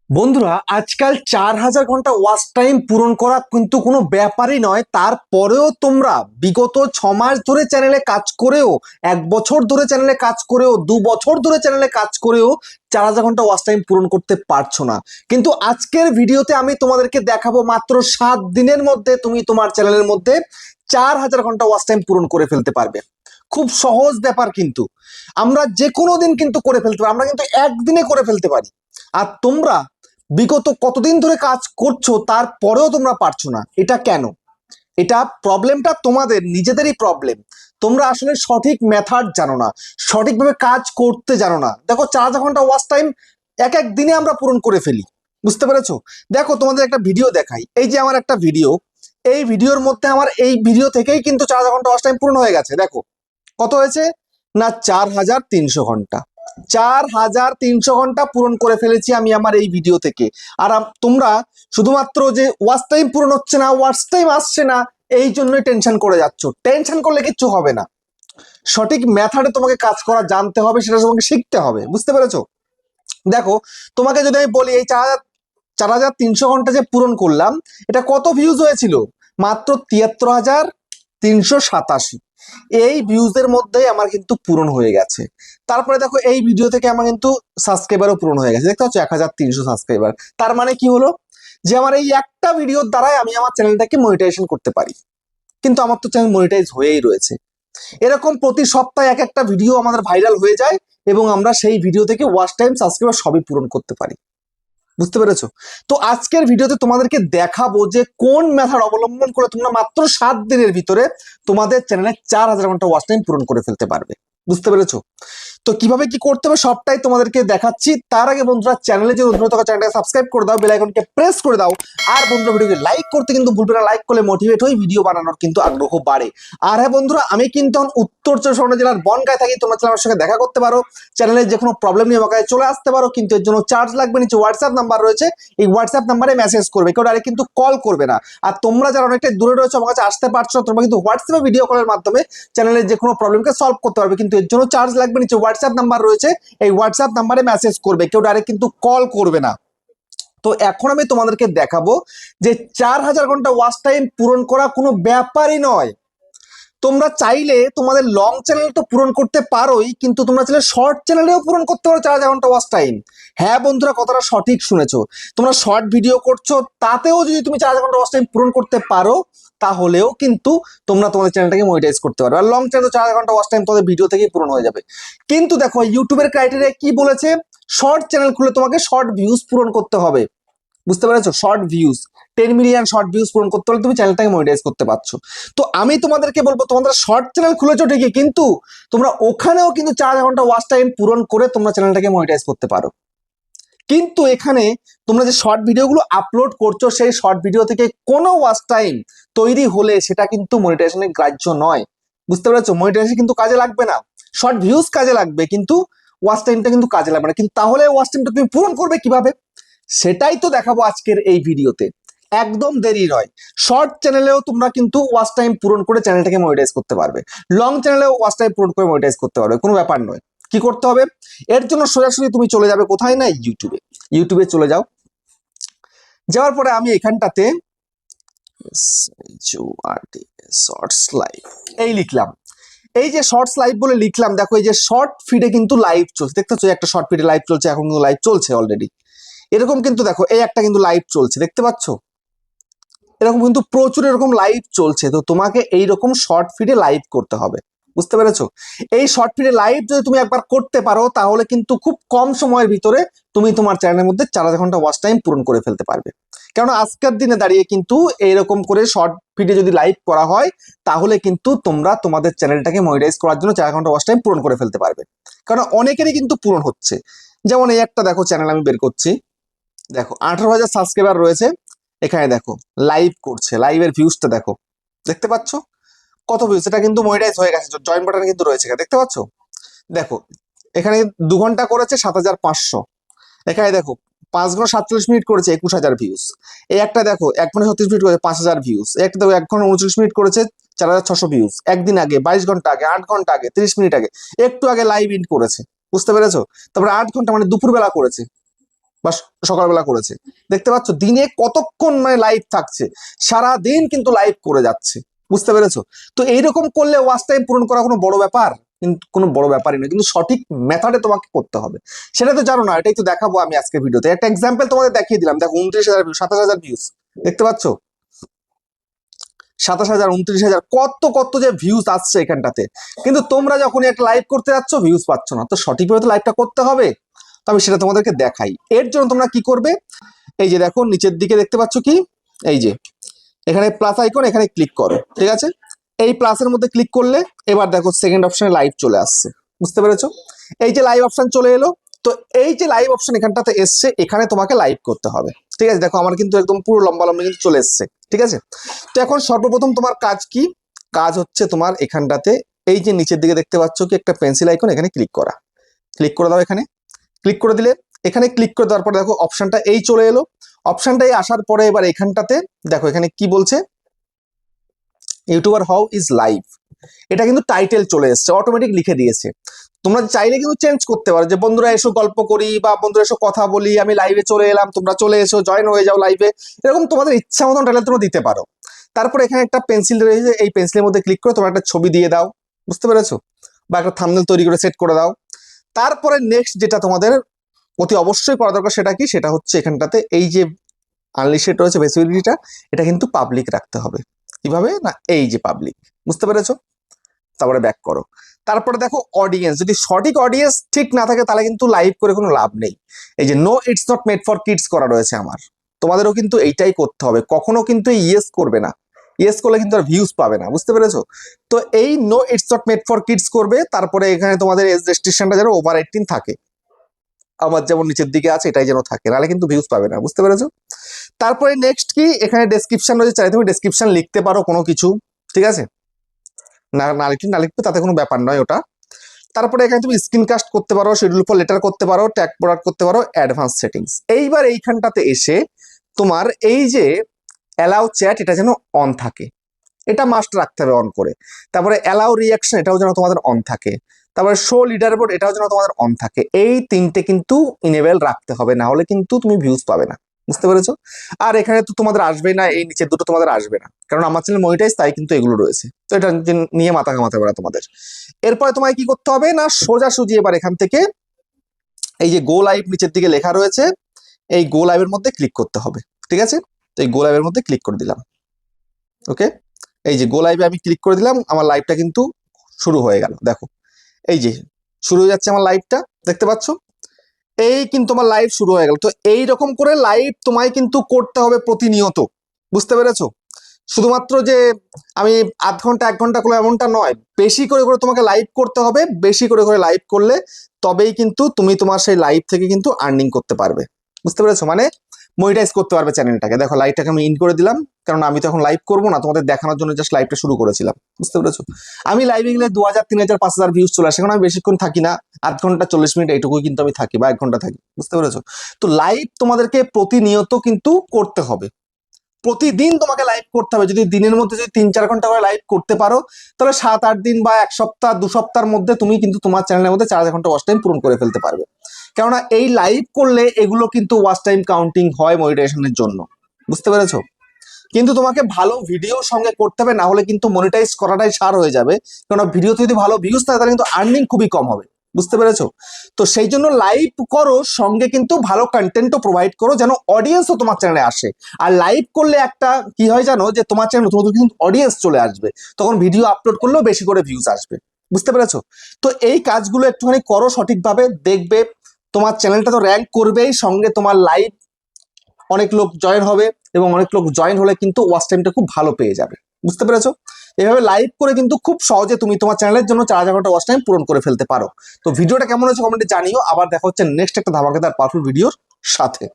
বন্ধুরা, আজকাল 4,000 ঘন্টা ওয়াচ টাইম পূরণ করা কিন্তু কোনো ব্যাপারই নয়। তারপরেও তোমরা বিগত 6 মাস ধরে চ্যানেলে কাজ করেও, 1 বছর ধরে চ্যানেলে কাজ করেও, 2 বছর ধরে চ্যানেলে কাজ করেও 4,000 ঘন্টা ওয়াচ টাইম পূরণ করতে পারছো না। কিন্তু আজকের ভিডিওতে আমি তোমাদেরকে দেখাবো মাত্র 7 দিনের মধ্যে তুমি তোমার চ্যানেলের মধ্যে 4,000 ঘন্টা ওয়াচ টাইম পূরণ করে ফেলতে পারবে। খুব সহজ ব্যাপার, কিন্তু আমরা যে কোনো দিন কিন্তু করে ফেলতে পারি, আমরা কিন্তু একদিনে করে ফেলতে পারি। আর তোমরা বিগত কতদিন ধরে কাজ করছো তারপরেও তোমরা পারছো না, এটা কেন? এটা প্রবলেমটা তোমাদের নিজেদেরই প্রবলেম। তোমরা আসলে সঠিক মেথড জানো না, সঠিকভাবে কাজ করতে জানো না। দেখো, 4,000 ঘন্টা ওয়াচ টাইম এক এক দিনে আমরা পূরণ করে ফেলি, বুঝতে পেরেছো? দেখো, তোমাদের একটা ভিডিও দেখাই। এই যে আমার একটা ভিডিও, এই ভিডিওর মধ্যে আমার এই ভিডিও থেকেই কিন্তু 4,000 ঘন্টা ওয়াচ টাইম পূরণ হয়ে গেছে। দেখো কত হয়েছে না, 4,300 ঘন্টা। 4,300 ঘন্টা পূরণ করে ফেলেছি আমি আমার এই ভিডিও থেকে। আর তোমরা শুধুমাত্র যে ওয়াচ টাইম পূরণ হচ্ছে না, ওয়াচ টাইম আসছে না, এই জন্যই টেনশন করে যাচ্ছ। টেনশন করলে কিচ্ছু হবে না। সঠিক মেথডে তোমাকে কাজ করা জানতে হবে, সেটা তোমাকে শিখতে হবে, বুঝতে পেরেছো? দেখো, তোমাকে যদি আমি বলি, এই 4,300 ঘন্টা যে পূরণ করলাম, এটা কত ভিউজ হয়েছিল? মাত্র 73,387। এই ভিউজের মধ্যেই আমার কিন্তু পূরণ হয়ে গেছে। তারপরে দেখো, এই ভিডিও থেকে আমার কিন্তু সাবস্ক্রাইবারও পূরণ হয়ে গেছে। দেখতে পাচ্ছ 1,300 সাবস্ক্রাইবার। তার মানে কি হলো, যে আমার এই একটা ভিডিওর দ্বারাই আমি আমার চ্যানেলটাকে মনিটাইজেশন করতে পারি। কিন্তু আমার তো চ্যানেল মনিটাইজ হয়েই রয়েছে। এরকম প্রতি সপ্তাহে এক একটা ভিডিও আমাদের ভাইরাল হয়ে যায় এবং আমরা সেই ভিডিও থেকে ওয়াচ টাইম, সাবস্ক্রাইবার সবই পূরণ করতে পারি, বুঝতে পেরেছো? তো আজকের ভিডিওতে তোমাদেরকে দেখাবো যে কোন মেথড অবলম্বন করে তোমরা মাত্র 7 দিনের ভিতরে তোমাদের চ্যানেলে 4,000 ঘন্টা ওয়াচ টাইম পূরণ করে ফেলতে পারবে, বুঝতে পেরেছো? তো কিভাবে কি করতে হবে সবটাই তোমাদেরকে দেখাচ্ছি। তার আগে বন্ধুরা, চ্যানেলে যে নতুন থাকা চ্যানেলটাকে সাবস্ক্রাইব করে দাও, বেল আইকনকে প্রেস করে দাও। আর বন্ধুরা, ভিডিওকে লাইক করতে কিন্তু ভুলবে না। লাইক করলে মোটিভেট হই, ভিডিও বানানোর কিন্তু আগ্রহ বাড়ে। আর হ্যাঁ বন্ধুরা, আমি কিন্তু উত্তর 24 জেলার বনগাঁয় থাকি। তোমরা চ্যানেলের সঙ্গে দেখা করতে পারো, চ্যানেলের যে কোনো প্রবলেম নিয়ে আমাকে চলে আসতে পারো। কিন্তু এর জন্য চার্জ লাগবে। নিচে হোয়াটসঅ্যাপ নাম্বার রয়েছে, এই হোয়াটসঅ্যাপ নাম্বারে মেসেজ করবে, কেউ ডাইরেক্ট কিন্তু কল করবে না। আর তোমরা যারা অনেকটাই দূরে রয়েছে, আমার কাছে আসতে পারছো না, তোমরা কিন্তু হোয়াটসঅ্যাপে ভিডিও কলের মাধ্যমে চ্যানেলের যে কোনো প্রবলেমকে সলভ করতে পারবে। কিন্তু এর জন্য চার্জ লাগবে। নিচে হোয়াটসঅ্যাপ নাম্বার রয়েছে, এই হোয়াটসঅ্যাপ নাম্বারে মেসেজ করবে, কেউ ডাইরেক্ট কিন্তু কল করবে না। তো এখন আমি তোমাদেরকে দেখাবো যে 4,000 ঘন্টা ওয়াচ টাইম পূরণ করা কোনো ব্যাপারই নয়। তোমরা চাইলে তোমাদের লং চ্যানেল তো পূরণ করতে পারোই, কিন্তু তোমরা চাইলে শর্ট চ্যানেলেও পূরণ করতে পারো 4,000 ঘন্টা ওয়াচ টাইম। হ্যাঁ বন্ধুরা, কথাটা সঠিক শুনেছো। তোমরা শর্ট ভিডিও করছো, তাতেও যদি তুমি 4,000 ঘন্টা ওয়াচ টাইম পূরণ করতে পারো, তাহলেও কিন্তু তোমরা তোমাদের চ্যানেলটাকে মনিটাইজ করতে পারো। আর লং চ্যানেল তো 4,000 ঘন্টা ওয়াচ টাইম তোমাদের ভিডিও থেকেই পূরণ হয়ে যাবে। কিন্তু দেখো, ইউটিউবের ক্রাইটেরিয়া কি বলেছে? শর্ট চ্যানেল খুলে তোমাকে শর্ট ভিউজ পূরণ করতে হবে, বুঝতে পেরেছো? Short views 10 million short views পূরণ করতে হলে তুমি চ্যানেলটাকে মনিটাইজ করতে পারছো। তো আমি তোমাদেরকে বলবো, তোমাদের শর্ট চ্যানেল খুলেছো ঠিকই, কিন্তু তোমরা ওখানেও কিন্তু 4 ঘন্টা ওয়াচ টাইম পূরণ করে তোমরা চ্যানেলটাকে মনিটাইজ করতে পারো। কিন্তু এখানে তোমরা যে শর্ট ভিডিওগুলো আপলোড করছো, সেই শর্ট ভিডিও থেকে কোনো ওয়াচ টাইম তৈরি হলে সেটা কিন্তু মনিটাইজেশনের গ্রাহ্য নয়, বুঝতে পেরেছো? মনিটাইজেশন কিন্তু কাজে লাগবে না, শর্ট ভিউজ কাজে লাগবে, কিন্তু ওয়াচ টাইমটা কিন্তু কাজে লাগবে না। কিন্তু তাহলে ওয়াচ টাইমটা তুমি পূরণ করবে কিভাবে, সেটাই তো দেখাবো আজকের এই ভিডিওতে। একদম দেরি নয়, শর্ট চ্যানেলেও তোমরা কিন্তু ওয়াচ টাইম পূরণ করে চ্যানেলটাকে মনিটাইজ করতে পারবে। লং চ্যানেলেও ওয়াচ টাইম পূরণ করে মনিটাইজ করতে পারবে, কোনো ব্যাপার নয়। কি করতে হবে? এর জন্য সোজাসুজি তুমি চলে যাবে কোথায় না, ইউটিউবে। ইউটিউবে চলে যাও। যাওয়ার পরে আমি এখানটাতে শর্টস লাইভ এই লিখলাম। এই যে শর্টস লাইভ বলে লিখলাম, দেখো এই যে শর্ট ফিডে কিন্তু লাইভ চলছে, দেখতে পাচ্ছ? একটা শর্ট ফিডে লাইভ চলছে, এখন কিন্তু লাইভ চলছে অলরেডি। এরকম কিন্তু দেখো, এই একটা কিন্তু লাইভ চলছে, দেখতে পাচ্ছ? এরকম কিন্তু প্রচুর এরকম লাইভ চলছে। তো তোমাকে এইরকম শর্ট ফিডে লাইভ করতে হবে, বুঝতে পেরেছো? এই শর্ট ফিডে লাইভ যদি তুমি একবার করতে পারো, তাহলে কিন্তু খুব কম সময়ের ভিতরে তুমি তোমার চ্যানেলের মধ্যে 4,000 ঘন্টা ওয়াচ টাইম পূরণ করে ফেলতে পারবে। কারণ আজকের দিনে দাঁড়িয়ে কিন্তু এইরকম করে শর্ট ফিডে যদি লাইভ করা হয়, তাহলে কিন্তু তোমরা তোমাদের চ্যানেলটাকে মনিটাইজ করার জন্য 4 ঘন্টা ওয়াচ টাইম পূরণ করে ফেলতে পারবে। কারণ অনেকেরই কিন্তু পূরণ হচ্ছে। যেমন এই একটা দেখো চ্যানেল আমি বের করছি, দেখো 18,000 সাবস্ক্রাইবার রয়েছে। এখানে দেখো লাইভ করছে, লাইভের ভিউজটা দেখো, দেখতে পাচ্ছ কত ভিউজ? এটা কিন্তু মনিটাইজ হয়ে গেছে, জয়েন বাটন কিন্তু রয়েছে, দেখতে পাচ্ছ? দেখো এখানে 2 ঘন্টা করেছে 7,500। এখানে দেখো 5 ঘন্টা 47 মিনিট করেছে 21,000 ভিউজ। এই একটা দেখো 1 ঘন্টা 36 মিনিট করেছে 5,000 ভিউজ। এই একটা দেখো 1 ঘন্টা 39 মিনিট করেছে 4,600 ভিউজ। একদিন আগে, 22 ঘন্টা আগে, 8 ঘন্টা আগে, 30 মিনিট আগে, একটু আগে লাইভ ইন করেছে, বুঝতে পেরেছো? তারপরে 8 ঘন্টা মানে দুপুরবেলা করেছে, বা সকালবেলা করেছে, দেখতে পাচ্ছ দিনে কতক্ষণ মানে লাইভ থাকছে, সারা দিন কিন্তু লাইভ করে যাচ্ছে, বুঝতে পেরেছো? তো এইরকম করলে ওয়াচ টাইম পূরণ করা কোনো বড় ব্যাপার? কিন্তু কোনো বড় ব্যাপারই নয়, কিন্তু সঠিক মেথডে তোমাকে করতে হবে। সেটা তো জানো না, এটাই তো দেখাবো আমি আজকে ভিডিওতে। একটা এক্সাম্পল তোমাদের দেখিয়ে দিলাম, দেখো 29,000 ভিউ, 27,000 ভিউজ, দেখতে পাচ্ছ 27,000, 29,000, কত কত যে ভিউজ আসছে এখানটাতে। কিন্তু তোমরা যখন একটা লাইভ করতে যাচ্ছ ভিউজ পাচ্ছ না, তো সঠিকভাবে তো লাইভটা করতে হবে। তো আমি সেটা তোমাদেরকে দেখাই। এর জন্য তোমরা কি করবে, এই যে দেখো নিচের দিকে দেখতে পাচ্ছ কি, এই যে এখানে প্লাস আইকন, এখানে ক্লিক করো, ঠিক আছে? এই প্লাসের মধ্যে ক্লিক করলে এবার দেখো সেকেন্ড অপশনে লাইভ চলে আসছে, বুঝতে পেরেছো? এই যে লাইভ অপশন চলে এলো, তো এই যে লাইভ অপশন এখানটাতে এসছে, এখানে তোমাকে লাইভ করতে হবে, ঠিক আছে? দেখো আমার কিন্তু একদম পুরো লম্বা লম্বা কিন্তু চলে এসছে, ঠিক আছে? তো এখন সর্বপ্রথম তোমার কাজ কি? কাজ হচ্ছে তোমার এখানটাতে এই যে নিচের দিকে দেখতে পাচ্ছ কি একটা পেন্সিল আইকন, এখানে ক্লিক করা, ক্লিক করে দাও। এখানে ক্লিক করে দিলে, এখানে ক্লিক করে দেওয়ার পরে দেখো অপশনটা এই চলে এলো। অপশনটাই আসার পরে এবার এখানটাতে দেখো এখানে কি বলছে, ইউটিউবার হাউ ইজ লাইভ, এটা কিন্তু টাইটেল চলে এসছে, অটোমেটিক লিখে দিয়েছে। তোমরা চাইলে কিন্তু চেঞ্জ করতে পারো, যে বন্ধুরা এসো গল্প করি বা বন্ধুরা এসো কথা বলি, আমি লাইভে চলে এলাম, তোমরা চলে এসো জয়েন হয়ে যাও লাইভে, এরকম তোমাদের ইচ্ছা মতন টাইটেল তোমরা দিতে পারো। তারপরে এখানে একটা পেন্সিল রয়েছে, এই পেন্সিলের মধ্যে ক্লিক করে তোমরা একটা ছবি দিয়ে দাও, বুঝতে পেরেছো? বা একটা থাম্বনেল তৈরি করে সেট করে দাও। তারপরে নেক্সট যেটা তোমাদের অতি অবশ্যই করা দরকার, সেটা কি? সেটা হচ্ছে এখানটাতে এই যে আনলিস্টেড রয়েছে ভিজিবিলিটিটা, এটা কিন্তু পাবলিক রাখতে হবে। কিভাবে না, এই যে পাবলিক, বুঝতে পেরেছো? তারপরে ব্যাক করো। তারপরে দেখো অডিয়েন্স, যদি সঠিক অডিয়েন্স ঠিক না থাকে তাহলে কিন্তু লাইভ করে কোনো লাভ নেই। এই যে no it's not made for kids করা রয়েছে আমার, তোমাদেরও কিন্তু এইটাই করতে হবে। কখনো কিন্তু ইয়েস করবে না, ইয়েস করলে কিন্তু আর ভিউজ পাবে না, বুঝতে পেরেছো? তো এই no it's not made for kids করবে। তারপরে এখানে তোমাদের এজ রেস্ট্রিকশনটা যেন ওভার 18 থাকে, আমার যেমন নিচের দিকে আছে এটাই যেন থাকে, নাহলে কিন্তু ভিউজ পাবে না, বুঝতে পেরেছো? তারপরে নেক্সট কি, এখানে ডেসক্রিপশন রয়েছে, চাইলে তুমি ডেসক্রিপশন লিখতে পারো কোনো কিছু, ঠিক আছে? না লিখবে তাতে কোনো ব্যাপার নয় ওটা। তারপরে এখানে তুমি স্ক্রিনকাস্ট করতে পারো, শিডিউল ফর লেটার করতে পারো, ট্যাগ প্রোডাক্ট করতে পারো, অ্যাডভান্স সেটিংস। এইবার এইখানটাতে এসে তোমার এই যে অ্যালাউ চ্যাট, এটা যেন অন থাকে, এটা মাস্ট রাখতে হবে অন করে। তারপরে অ্যালাউ রিয়াকশন, এটাও যেন তোমাদের অন থাকে। তারপরে শো লিডার বোর্ড, এটাও যেন তোমাদের অন থাকে। এই তিনটে কিন্তু ইনেবল রাখতে হবে, না হলে কিন্তু তুমি ভিউজ পাবে না, বুঝতে পেরেছো? আর এখানে তো তোমাদের আসবে না, এই নিচের দুটো তোমাদের আসবে না, কারণ আমার চ্যানেল মনিটাইজ, তাই কিন্তু এগুলো রয়েছে। তো এটা নিয়ে মাথা ঘামাতে পারে তোমাদের। এরপরে তোমায় কি করতে হবে না, সোজাসুজি এবার এখান থেকে এই যে গো লাইভ নিচের দিকে লেখা রয়েছে, এই গো লাইভের মধ্যে ক্লিক করতে হবে, ঠিক আছে? তো এই গো লাইভের মধ্যে ক্লিক করে দিলাম, ওকে? এই যে গো লাইভে আমি ক্লিক করে দিলাম, আমার লাইভটা কিন্তু শুরু হয়ে গেল। দেখো এই যে শুরু হয়ে যাচ্ছে আমার লাইভটা, দেখতে পাচ্ছ? এই কিন্তু আমার লাইভ শুরু হয়ে গেল। তো এই রকম করে লাইভ তোমায় কিন্তু করতে হবে প্রতিনিয়ত, বুঝতে পেরেছো? শুধুমাত্র যে আমি আধ ঘন্টা 1 ঘন্টা করে এমনটা নয়, বেশি করে করে তোমাকে লাইভ করতে হবে। বেশি করে করে লাইভ করলে তবেই কিন্তু তুমি তোমার সেই লাইভ থেকে কিন্তু আর্নিং করতে পারবে, বুঝতে পেরেছো? মানে মনিটাইজ করতে পারবে চ্যানেলটাকে। দেখো লাইভটাকে আমি ইন করে দিলাম, কারণ আমি তো এখন লাইভ করবো না, তোমাদের দেখানোর জন্য জাস্ট লাইভটা শুরু করেছিলাম, বুঝতে পেরেছো? আমি লাইভে গেলে 2,000, 3,000, 5,000 ভিউজ চলে আসে, এখন আমি বেশিক্ষণ থাকি না, আধ ঘন্টা 40 মিনিট এইটুকুই কিন্তু আমি থাকি, বা 1 ঘন্টা থাকি, বুঝতে পেরেছো? তো লাইভ তোমাদেরকে প্রতিনিয়ত কিন্তু করতে হবে, প্রতিদিন তোমাকে লাইভ করতে হবে। যদি দিনের মধ্যে যদি 3-4 ঘন্টা করে লাইভ করতে পারো, তাহলে 7-8 দিন বা 1 সপ্তাহ 2 সপ্তাহের মধ্যে তুমি কিন্তু তোমার চ্যানেলের মধ্যে 4,000 ঘন্টা ওয়াচ টাইম পূরণ করে ফেলতে পারবে। কেননা এই লাইভ করলে এগুলো কিন্তু ওয়াচ টাইম কাউন্টিং হয় মনিটাইজেশনের জন্য, বুঝতে পেরেছো? কিন্তু তোমাকে ভালো ভিডিও সঙ্গে করতে হবে, না হলে কিন্তু মনিটাইজ করাটাই সার হয়ে যাবে। কারণ ভিডিওতে যদি ভালো ভিউজ থাকে তাহলে কিন্তু আর্নিং খুবই কম হবে, বুঝতে পেরেছো? তো সেই জন্য লাইভ করো, সঙ্গে কিন্তু ভালো কন্টেন্টও প্রোভাইড করো, যেন অডিয়েন্সও তোমার চ্যানেলে আসে। আর লাইভ করলে একটা কি হয় জানো, যে তোমার চ্যানেল নতুন নতুন কিন্তু অডিয়েন্স চলে আসবে, তখন ভিডিও আপলোড করলেও বেশি করে ভিউজ আসবে, বুঝতে পেরেছো? তো এই কাজগুলো একটুখানি করো সঠিকভাবে, দেখবে তোমার চ্যানেলটা তো র্যাঙ্ক করবেই, সঙ্গে তোমার লাইভ অনেক লোক জয়েন হবে, এবং অনেক লোক জয়েন হলে কিন্তু ওয়াচ টাইমটা খুব ভালো পেয়ে যাবে, বুঝতে পেরেছো? এভাবে লাইভ করে কিন্তু খুব সহজে তুমি তোমার চ্যানেলের জন্য 4,000 ঘন্টা ওয়াচ টাইম পূরণ করে ফেলতে পারো। তো ভিডিওটা কেমন হয়েছে কমেন্টে জানিও। আবার দেখা হচ্ছে নেক্সট একটা ধামাকেদার পাওয়ারফুল ভিডিওর সাথে।